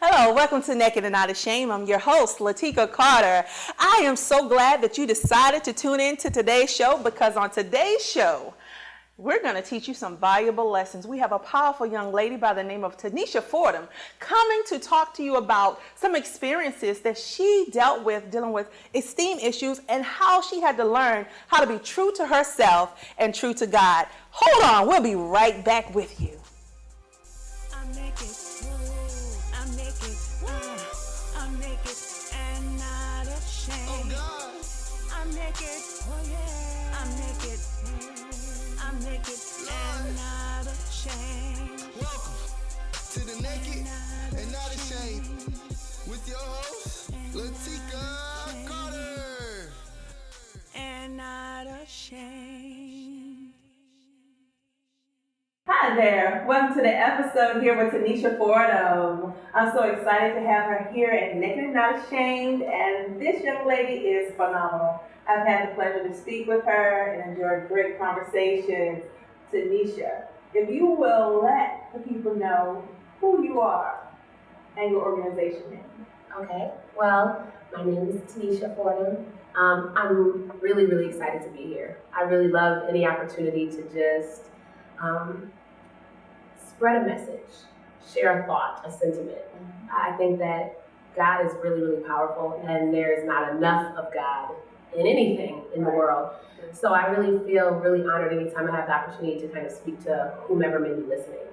Hello, welcome to Naked and Not Ashamed. I'm your host, Lateka Carter. I am so glad that you decided to tune in to today's show because on today's show, we're going to teach you some valuable lessons. We have a powerful young lady by the name of Tanisha Fordham coming to talk to you about some experiences that she dealt with dealing with esteem issues and how she had to learn how to be true to herself and true to God. Hold on, we'll be right back with you. I'm naked. I'm naked. I'm naked and not ashamed. Oh God. I'm naked. Oh yeah. I'm naked. I'm naked and not ashamed. Welcome to the Naked and Not Ashamed with your host, Lateka Carter. And not ashamed. Hi there, welcome to the episode here with Tanisha Fordham. I'm so excited to have her here at Naked and Not Ashamed, and this young lady is phenomenal. I've had the pleasure to speak with her and enjoy great conversations. Tanisha, if you will let the people know who you are and your organization name. Okay, well, my name is Tanisha Fordham. I'm really excited to be here. I really love any opportunity to just spread a message, share a thought, a sentiment. I think that God is really powerful, and there's not enough of God in anything in the world. So I really feel really honored anytime I have the opportunity to kind of speak to whomever may be listening.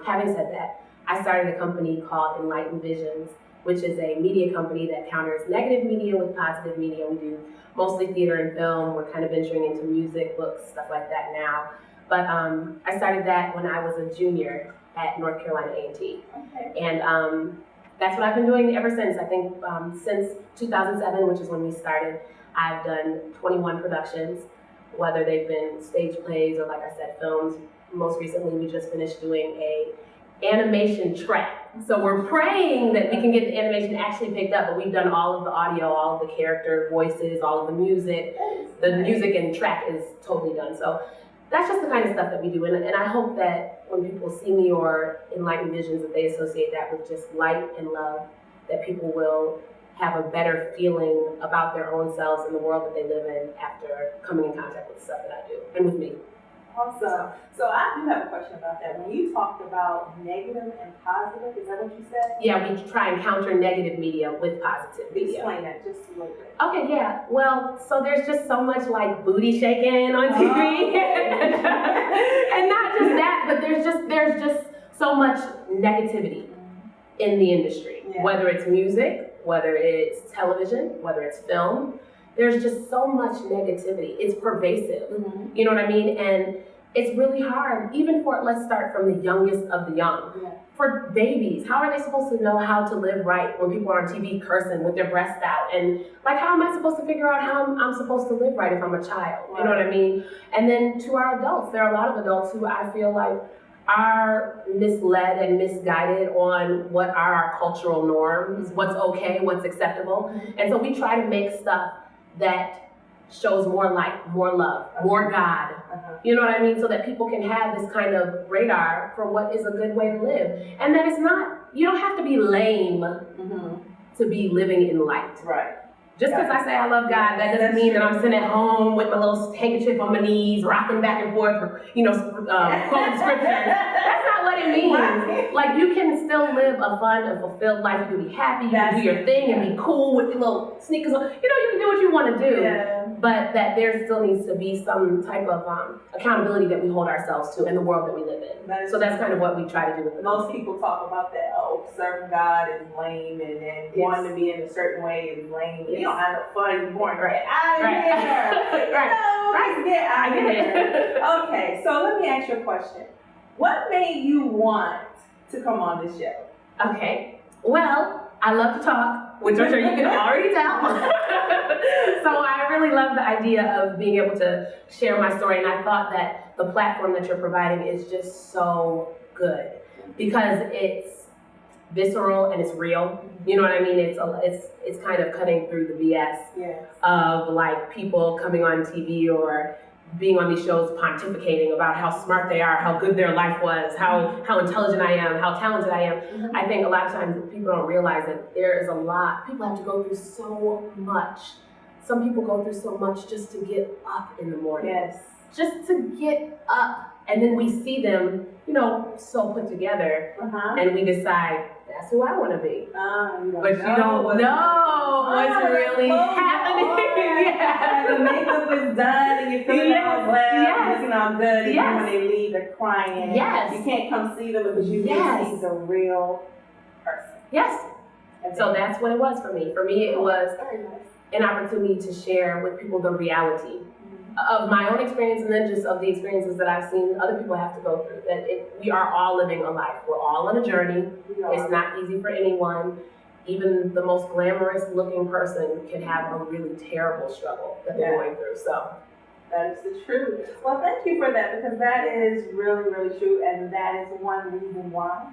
Having said that, I started a company called Enlightened Visions, which is a media company that counters negative media with positive media. We do mostly theater and film. We're kind of venturing into music, books, stuff like that now. But I started that when I was a junior at North Carolina A&T. Okay. And that's what I've been doing ever since. I think since 2007, which is when we started, I've done 21 productions, whether they've been stage plays or, like I said, films. Most recently, we just finished doing a animation track. So we're praying that we can get the animation actually picked up, but we've done all of the audio, all of the character voices, all of the music. The music and track is totally done. So that's just the kind of stuff that we do. And I hope that when people see me or Enlightened Visions, that they associate that with just light and love, that people will have a better feeling about their own selves and the world that they live in after coming in contact with the stuff that I do, and with me. Awesome. So I do have a question about that. When you talked about negative and positive, is that what you said? Yeah, we try and counter negative media with positive media. Explain that just a little bit. Okay, yeah. Well, so there's just so much like booty shaking on TV. And not just that, but there's just so much negativity in the industry. Yeah. Whether it's music, whether it's television, whether it's film. There's just so much negativity. It's pervasive. Mm-hmm. You know what I mean? And it's really hard, even for, let's start from the youngest of the young. Yeah. For babies, how are they supposed to know how to live right when people are on TV cursing with their breasts out? And like, how am I supposed to figure out how I'm supposed to live right if I'm a child? Right. You know what I mean? And then to our adults, there are a lot of adults who I feel like are misled and misguided on what are our cultural norms, mm-hmm. what's okay, what's acceptable. Mm-hmm. And so we try to make stuff that shows more light, more love, more God. You know what I mean? So that people can have this kind of radar for what is a good way to live. And that it's not, you don't have to be lame to be living in light. Right. Just because I say I love God, that doesn't mean that I'm sitting at home with my little handkerchief on my knees, rocking back and forth, quoting scripture. That's not what it means. Right. Like, you can still live a fun and fulfilled life. You can be happy, you can do your thing and be cool with your little sneakers on. You can do what you want to do. Yeah. But that there still needs to be some type of accountability that we hold ourselves to in the world that we live in. So that's kind of what we try to do with it. Most people talk about that, serving God is lame, and then wanting to be in a certain way is lame. Yes. You don't have no fun, you're born right out of here. Right. Get out of here. Okay, so let me ask you a question. What made you want to come on this show? Okay, well, I love to talk, which I'm sure you can already tell. So I really love the idea of being able to share my story, and I thought that the platform that you're providing is just so good because it's visceral and it's real. You know what I mean? It's kind of cutting through the BS of like people coming on TV or being on these shows pontificating about how smart they are, how good their life was, how intelligent I am, how talented I am. I think a lot of times people don't realize that there is a lot. People have to go through so much. Some people go through so much just to get up in the morning. Yes. Just to get up. And then we see them, so put together, and we decide, that's who I want to be. But you don't know what's really happening. And the makeup is done, and you're feeling all glad, looking all good, and then when they leave, they're crying. Yes. You can't come see them because you didn't see the real person. Yes. So that's what it was for me. For me, it was an opportunity to share with people the reality of my own experience, and then just of the experiences that I've seen other people have to go through. That we are all living a life. We're all on a journey. It's not easy for anyone. Even the most glamorous looking person can have a really terrible struggle that they're going through. So that is the truth. Well, thank you for that, because that is really, really true, and that is one reason why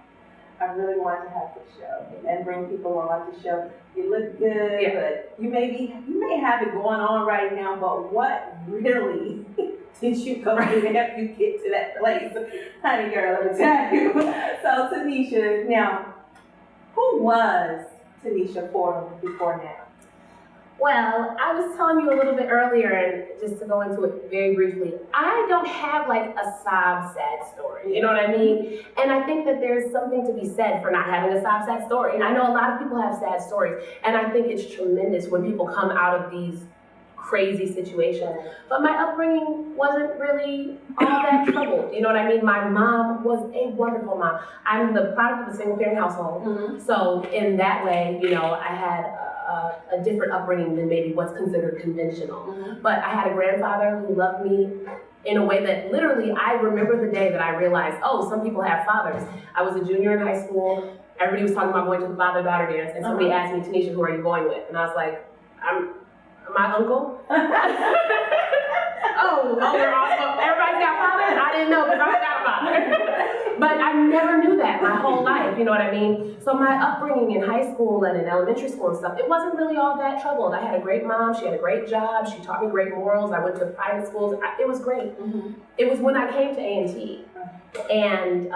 I really wanted to have this show and bring people on to show you look good, but you may have it going on right now, but what really did you go through to help you get to that place? Honey girl, let me tell you. So Tanisha, now, who was Tanisha Fordham before now? Well, I was telling you a little bit earlier, and just to go into it very briefly, I don't have like a sob sad story, you know what I mean? And I think that there's something to be said for not having a sob sad story. And I know a lot of people have sad stories, and I think it's tremendous when people come out of these crazy situations. But my upbringing wasn't really all that troubled, you know what I mean? My mom was a wonderful mom. I'm the product of a single parent household. So in that way, I had a different upbringing than maybe what's considered conventional. But I had a grandfather who loved me in a way that literally I remember the day that I realized, some people have fathers. I was a junior in high school. Everybody was talking about going to the father-daughter dance, and somebody asked me, Tanisha, who are you going with? And I was like, I'm my uncle. We're all, everybody's got fathers? I didn't know, because I got a father. But I never knew that my whole life, you know what I mean? So my upbringing in high school and in elementary school and stuff, it wasn't really all that troubled. I had a great mom, she had a great job, she taught me great morals, I went to private schools, it was great. It was when I came to A&T and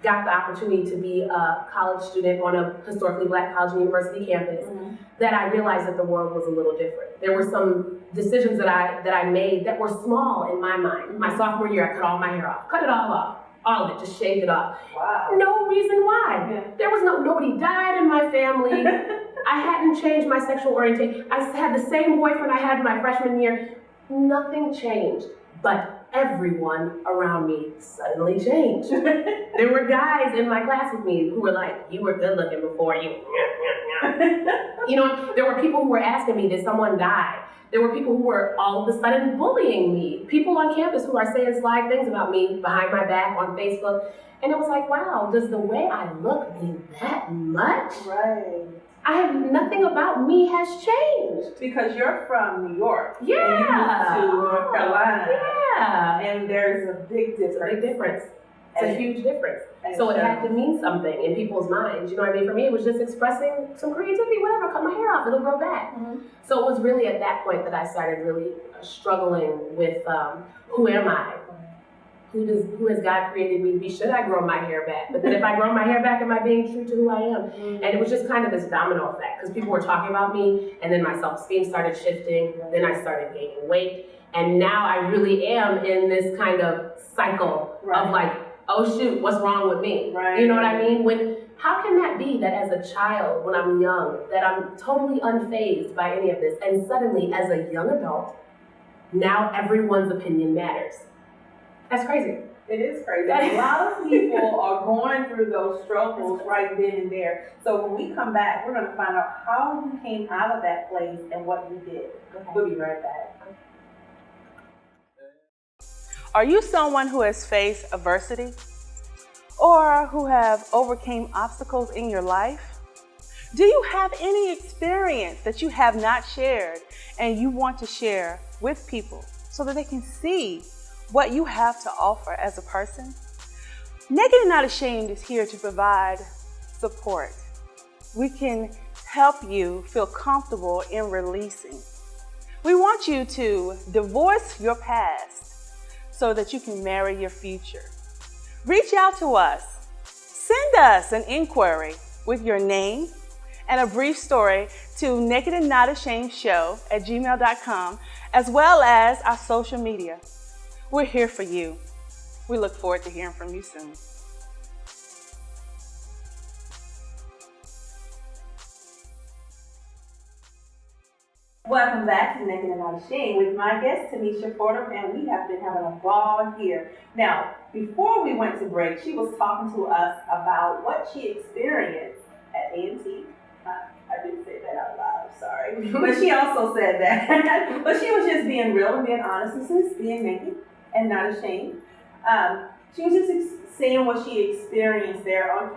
got the opportunity to be a college student on a historically Black college and university campus that I realized that the world was a little different. There were some decisions that I made that were small in my mind. My sophomore year, I cut all my hair off, cut it all off. All of it, just shaved it off. Wow. No reason why. There was nobody died in my family. I hadn't changed my sexual orientation. I had the same boyfriend I had my freshman year. Nothing changed, but everyone around me suddenly changed. There were guys in my class with me who were like, you were good looking before you. There were people who were asking me, did someone die? There were people who were all of a sudden bullying me. People on campus who are saying sly things about me behind my back on Facebook. And it was like, wow, does the way I look mean that much? Right. Nothing about me has changed. Because you're from New York. Yeah. And you moved to North Carolina. Yeah. And there's a big difference. It's a big difference. It's a huge difference. So it had to mean something in people's minds. You know what I mean? For me, it was just expressing some creativity, whatever. Cut my hair off, it'll grow back. So it was really at that point that I started really struggling with who am I? Who has God created me to be? Should I grow my hair back? But then if I grow my hair back, am I being true to who I am? And it was just kind of this domino effect, because people were talking about me, and then my self-esteem started shifting. Then I started gaining weight. And now I really am in this kind of cycle of like, oh shoot, what's wrong with me? Right. You know what I mean? How can that be that as a child, when I'm young, that I'm totally unfazed by any of this, and suddenly as a young adult, now everyone's opinion matters? That's crazy. It is crazy. A lot of people are going through those struggles right then and there. So when we come back, we're going to find out how you came out of that place and what you did. We'll be right back. Are you someone who has faced adversity or who have overcame obstacles in your life? Do you have any experience that you have not shared and you want to share with people so that they can see what you have to offer as a person? Naked and Not Ashamed is here to provide support. We can help you feel comfortable in releasing. We want you to divorce your past so that you can marry your future. Reach out to us. Send us an inquiry with your name and a brief story to nakedandnotashamedshow@gmail.com, as well as our social media. We're here for you. We look forward to hearing from you soon. Welcome back to Naked and Not Ashamed with my guest, Tanisha Porter, and we have been having a ball here. Now, before we went to break, she was talking to us about what she experienced at A&T. I didn't say that out loud, sorry. But she also said that. But she was just being real and being honest and just being naked and not ashamed. She was just saying what she experienced there on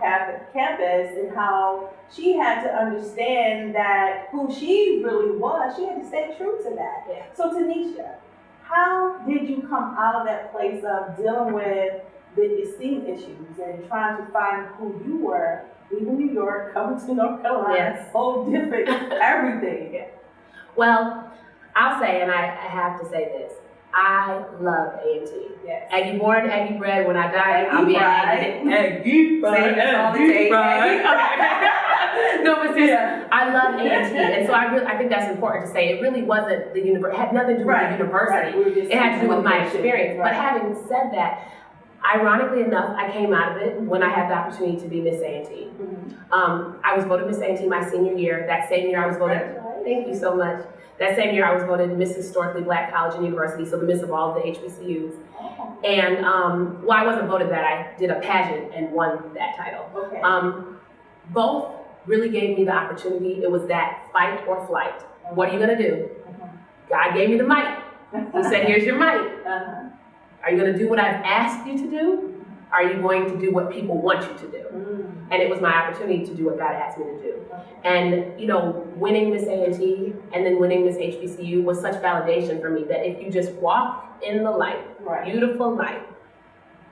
campus and how she had to understand that who she really was, she had to stay true to that. Yeah. So Tanisha, how did you come out of that place of dealing with the esteem issues and trying to find who you were, leaving New York, coming to North Carolina, Yes. whole different everything? Yeah. Well, I'll say, and I have to say this, I love A&T. Yes. Aggie born, Aggie bred. When I die, Aggie I'll be bride. an Aggie bride. Say that's all it takes. Okay. No, but seriously, Yeah. I love A&T, and so I think that's important to say. It really wasn't the university. It had nothing to do with the university. Right. We were just It had to do with my location. experience. Right. But having said that, ironically enough, I came out of it when I had the opportunity to be Miss A&T. I was voted Miss A&T my senior year. That same year I was voted. Thank you so much. That same year I was voted Miss Historically Black College and University, so the Miss of all of the HBCUs. And well, I wasn't voted that. I did a pageant and won that title. Okay. Both really gave me the opportunity. It was that fight or flight. What are you gonna do? God gave me the mic. He said, "Here's your mic. Are you gonna do what I've asked you to do? Are you going to do what people want you to do?" And it was my opportunity to do what God asked me to do. And winning Miss A&T and then winning Miss HBCU was such validation for me that if you just walk in the light, beautiful light,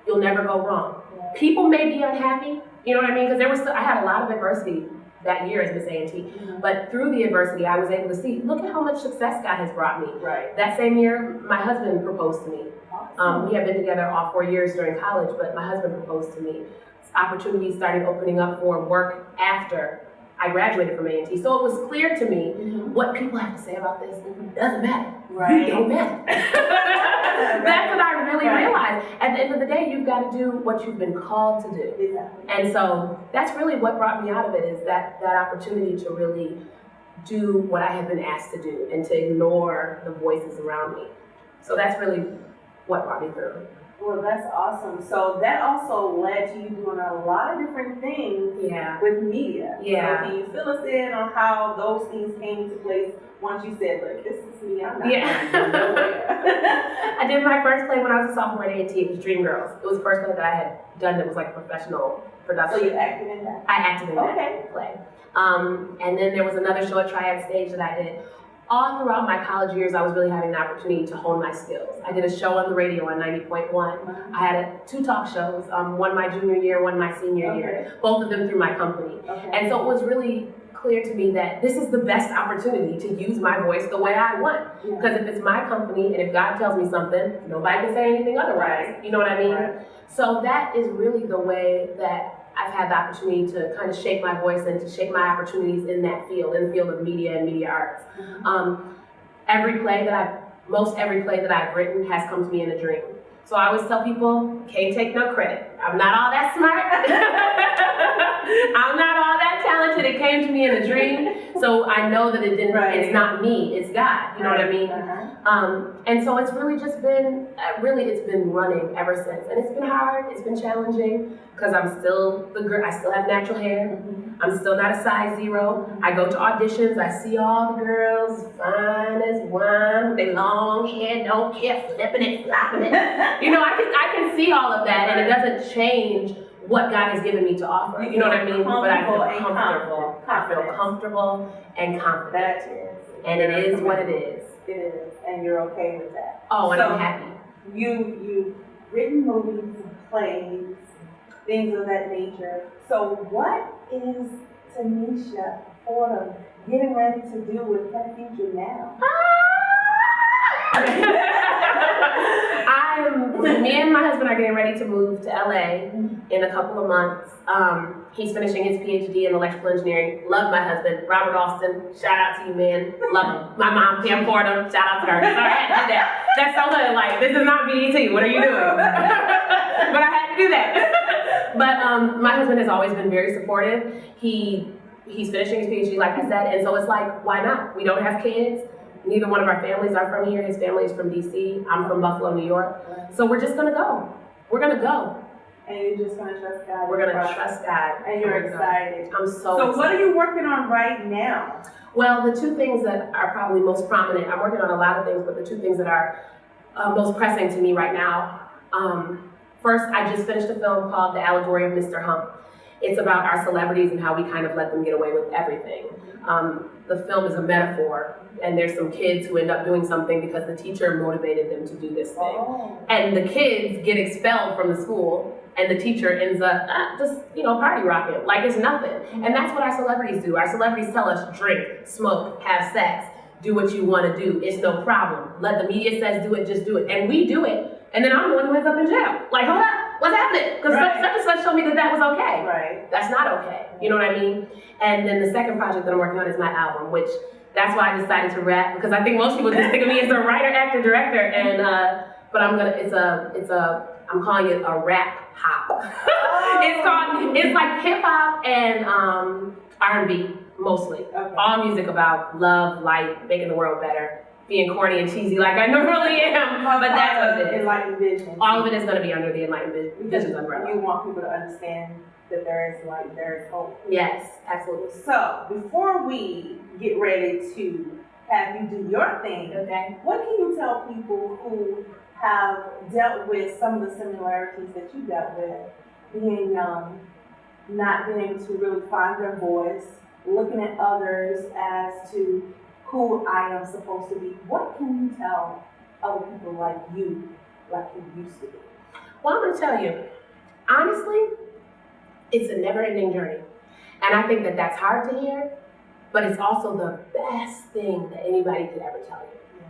you'll never go wrong. People may be unhappy, you know what I mean? Because I had a lot of adversity that year as Miss A&T, but through the adversity, I was able to see, look at how much success God has brought me. Right. That same year, my husband proposed to me. We had been together all 4 years during college, but my husband proposed to me. Opportunities started opening up for work after I graduated from A&T. So it was clear to me what people have to say about this doesn't matter. Right. You don't matter. That's what I really realized. At the end of the day, you've got to do what you've been called to do. Exactly. And so that's really what brought me out of it, is that opportunity to really do what I had been asked to do and to ignore the voices around me. So that's really what brought me through. Well, that's awesome. So that also led to you doing a lot of different things with media. Yeah. So can you fill us in on how those things came into place once you said, look, this is me, I'm not going nowhere. I did my first play when I was a sophomore at A&T. It was Dreamgirls. It was the first play that I had done that was like a professional production. So you acted in that? I acted in that play. And then there was another show at Triad Stage that I did. All throughout my college years, I was really having the opportunity to hone my skills. I did a show on the radio on 90.1. I had 2 talk shows, one my junior year, one my senior year, both of them through my company. And so it was really clear to me that this is the best opportunity to use my voice the way I want. Because if it's my company and if God tells me something, nobody can say anything otherwise. You know what I mean? So that is really the way that I've had the opportunity to kind of shape my voice and to shape my opportunities in that field, in the field of media and media arts. Most every play that I've written has come to me in a dream. So I always tell people, can't take no credit. I'm not all that smart. I'm not all that talented. It came to me in a dream. So I know that it didn't, it's not me, it's God. You know what I mean? And so it's really just been, it's been running ever since. And it's been hard, it's been challenging, because I'm still the girl, I still have natural hair. I'm still not a size 0. I go to auditions, I see all the girls, fine as wine, with their long hair, don't care, flipping it, flopping it. You know, I can see all of that, and it doesn't change what God has given me to offer. You know what I mean? But I feel comfortable. I feel comfortable and confident. That is. And it is what it is. It is, and you're okay with that. Oh, and I'm happy. You've written movies, plays, things of that nature. So what is Tanisha Porter getting ready to do with her future now? Me and my husband are getting ready to move to LA in a couple of months. He's finishing his PhD in electrical engineering. Love my husband, Robert Austin. Shout out to you, man. Love him. My mom, Pam Fordham. Shout out to her. Sorry, I had to do that. That's so good. Like, this is not BET. What are you doing? But I had to do that. But my husband has always been very supportive. He's finishing his PhD, like I said, and so it's like, why not? We don't have kids. Neither one of our families are from here. His family is from DC. I'm from Buffalo, New York. So we're just gonna go. We're gonna go. And you're just gonna trust God. We're gonna trust God. And you're excited. I'm so excited. What are you working on right now? Well, the two things that are probably most prominent, I'm working on a lot of things, but the two things that are most pressing to me right now. First, I just finished a film called The Allegory of Mr. Hump. It's about our celebrities and how we kind of let them get away with everything. The film is a metaphor, and there's some kids who end up doing something because the teacher motivated them to do this thing. Oh. And the kids get expelled from the school, and the teacher ends up just, party rocking, like it's nothing. And that's what our celebrities do. Our celebrities tell us, drink, smoke, have sex, do what you want to do. It's no problem. Let the media says do it, just do it. And we do it, and then I'm the one who ends up in jail. Like, hold up. What's happening? Because such and such told me that was okay. Right. That's not okay. You know what I mean? And then the second project that I'm working on is my album, which that's why I decided to rap, because I think most people just think of me as a writer, actor, director, and but I'm calling it a rap hop. It's like hip hop and R&B mostly. Okay. All music about love, light, making the world better. Being corny and cheesy like I normally am, but that's what it is. Enlightened Vision. All of it is going to be under the Enlightened Vision umbrella. You want people to understand that there is light, there is hope. Yes, absolutely. So, before we get ready to have you do your thing, Okay. what can you tell people who have dealt with some of the similarities that you dealt with, being young, not being able to really find their voice, looking at others as to who I am supposed to be? What can you tell other people like you used to be? Well, I'm going to tell you, honestly, it's a never-ending journey. And I think that that's hard to hear, but it's also the best thing that anybody could ever tell you.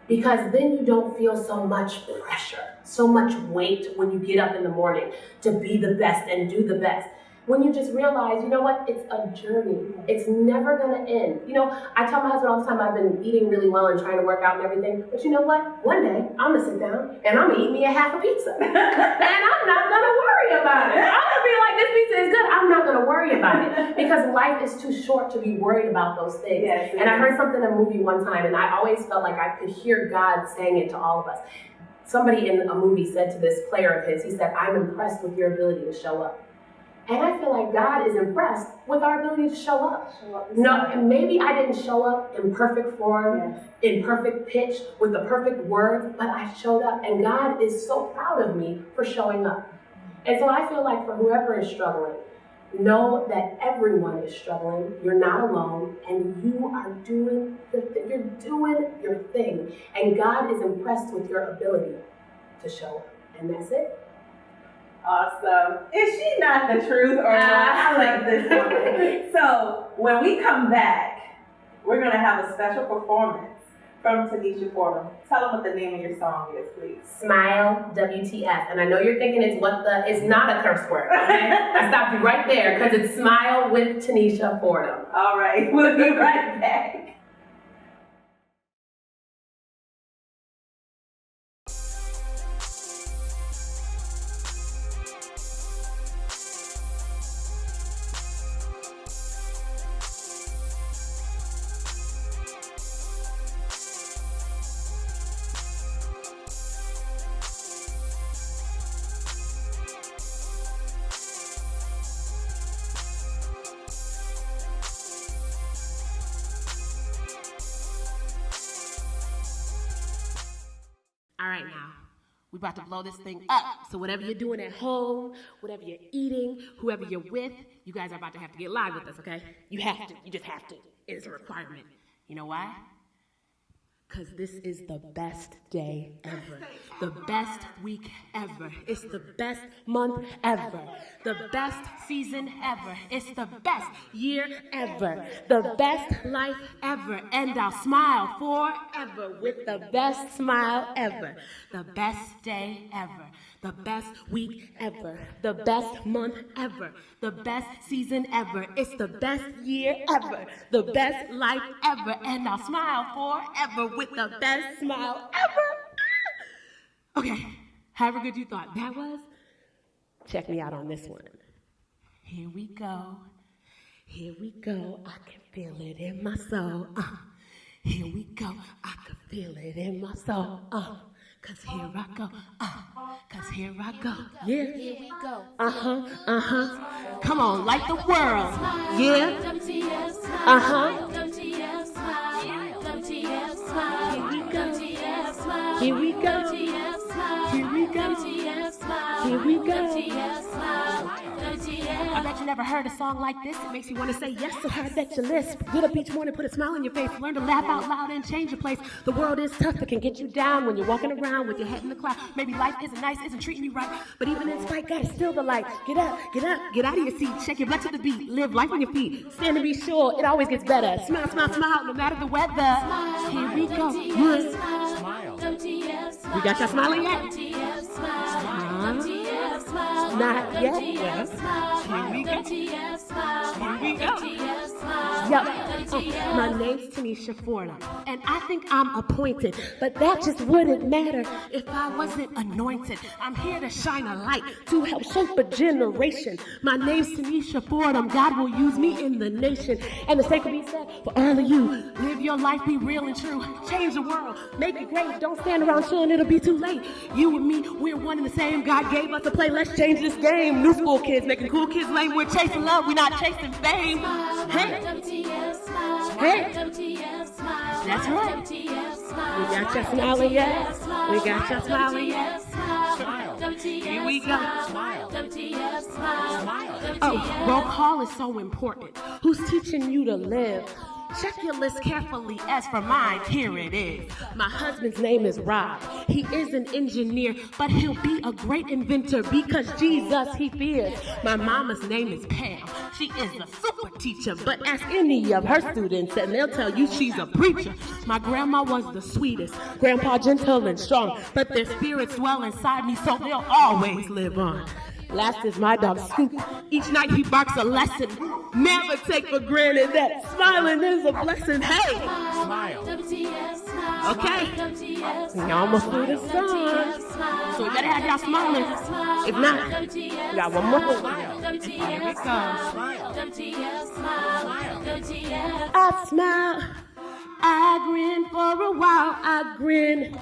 Because then you don't feel so much pressure, so much weight when you get up in the morning to be the best and do the best. When you just realize, you know what, it's a journey. It's never gonna end. I tell my husband all the time I've been eating really well and trying to work out and everything, but you know what? One day, I'm gonna sit down and I'm gonna eat me a half a pizza. And I'm not gonna worry about it. I'm gonna be like, this pizza is good. I'm not gonna worry about it. Because life is too short to be worried about those things. Yes, and I heard something in a movie one time, and I always felt like I could hear God saying it to all of us. Somebody in a movie said to this player of his, he said, I'm impressed with your ability to show up. And I feel like God is impressed with our ability to show up. No, maybe I didn't show up in perfect form, in perfect pitch, with the perfect words, but I showed up. And God is so proud of me for showing up. And so I feel like for whoever is struggling, know that everyone is struggling. You're not alone, and you are doing your thing. And God is impressed with your ability to show up. And that's it. Awesome. Is she not the truth or not? I like this woman. So when we come back, we're going to have a special performance from Tanisha Fordham. Tell them what the name of your song is, please. Smile, WTF. And I know you're thinking it's not a curse word, okay? I stopped you right there because it's Smile with Tanisha Fordham. All right. We'll be right back. All right, now, we're about to blow this thing up. So whatever you're doing at home, whatever you're eating, whoever you're with, you guys are about to have to get live with us, okay? You have to. You just have to. It is a requirement. You know why? because this is the best day ever. The best week ever. It's the best month ever. The best season ever. It's the best year ever. The best life ever. And I'll smile forever with the best smile ever. The best day ever. The best week ever. The best month ever. The best season ever. It's the best year ever. The best life ever. And I'll smile forever with the best smile ever. Okay, however good you thought that was, check me out on this one. Here we go. Here we go. I can feel it in my soul. Here we go. I can feel it in my soul. Cause here I go. Cause here I go. Yeah. Here we go. Come on, like the world. Yeah. WTF smile. WTF smile. WTF smile. Here we go. WTF smile. Here we go. WTF smile. Here we go. WTF smile. Here we go. WTF smile. WTF. I bet you never heard a song like this. It makes you want to say yes so hard that you lisp. Get up each morning, put a smile on your face. Learn to laugh out loud and change your place. The world is tough. It can get you down when you're walking around with your head in the cloud. Maybe life isn't nice, isn't treating you right. But even in spite, God is still the light. Get up, get up, get out of your seat. Shake your butt to the beat. Live life on your feet. Stand and be sure it always gets better. Smile, smile, smile, no matter the weather. Here we go. One. Smile. WTF smile. We got your smiling yet? WTF smile. WTF smile. Not yet. WTF smile. Here we go. WTF smile. Here we go. WTF smile. Yep. WTF. My name's Tanisha Forda, and I think I'm appointed, but that just wouldn't matter if I wasn't anointed. I'm here to shine a light to help shape a generation. My name's Tanisha Fordham. God will use me in the nation, and the same can be said for all of you. Live your life, be real and true. Change the world, make it great. Don't stand around chilling, it'll be too late. You and me, we're one and the same. God gave us a play. Let's change this game. New school kids making cool kids lame. We're chasing love, we're not chasing fame. Hey. WTF smile. Hey. WTF smile. That's right. WTF smile. We got your smiling yet? We got your smiling yet? Smile. Here we go. Smile. WTF smile. Oh, roll call is so important. Who's teaching you to live? Check your list carefully. As for mine, here it is. My husband's name is Rob. He is an engineer, but he'll be a great inventor because Jesus he fears. My mama's name is Pam. She is a super teacher, but ask any of her students and they'll tell you she's a preacher. My grandma was the sweetest, grandpa gentle and strong, but their spirits dwell inside me, so they'll always live on. Last is my dog Scoop. Each night he barks a lesson. Never take for granted that smiling is a blessing. Hey! Smile. WTF smile. Okay. WTF We almost through the song. So we better have y'all smiling. If not, we got one more thing. Here we go. WTF smile. WTF. I smile. I grin for a while. I grin.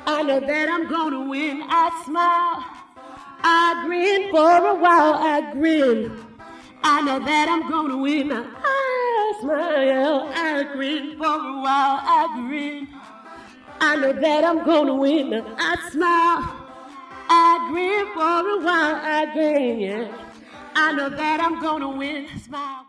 I know that I'm gonna win. I smile. I grin for a while, I grin. I know that I'm gonna win. I smile, I grin for a while, I grin. I know that I'm gonna win. I smile, I grin for a while, I grin. Yeah. I know that I'm gonna win. Smile.